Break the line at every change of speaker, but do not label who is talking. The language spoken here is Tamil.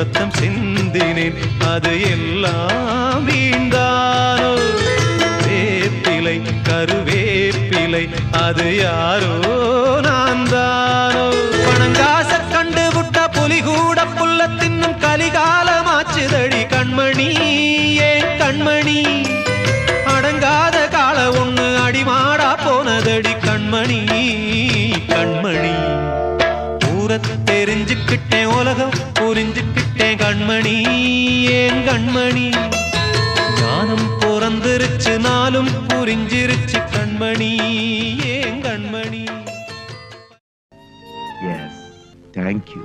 ரத்தம் சிந்தினேன் அது எல்லாம் வீண்டானோ வேப்பிலை கருவேப்பிலை அது யாரோ நான் தானோ பணங்காச கண்டு விட்ட புலி கூட புல்ல தின்னும் கலிகாலமாச்சுதடி கண்மணி ஏன் கண்மணி அடங்காத கால ஒண்ணு அடிமாடா போனதடி கண்மணி கண்மணி ஊர தெரிஞ்சுக்கிட்டேன் உலகம் புரிஞ்சுக்கிட்டேன் கண்மணி ஏன் கண்மணி ஞானம் பிறந்திருச்சு நாளும் புரிஞ்சிருச்சு கண்மணி ஏன் கண்மணி.
Yes, thank you.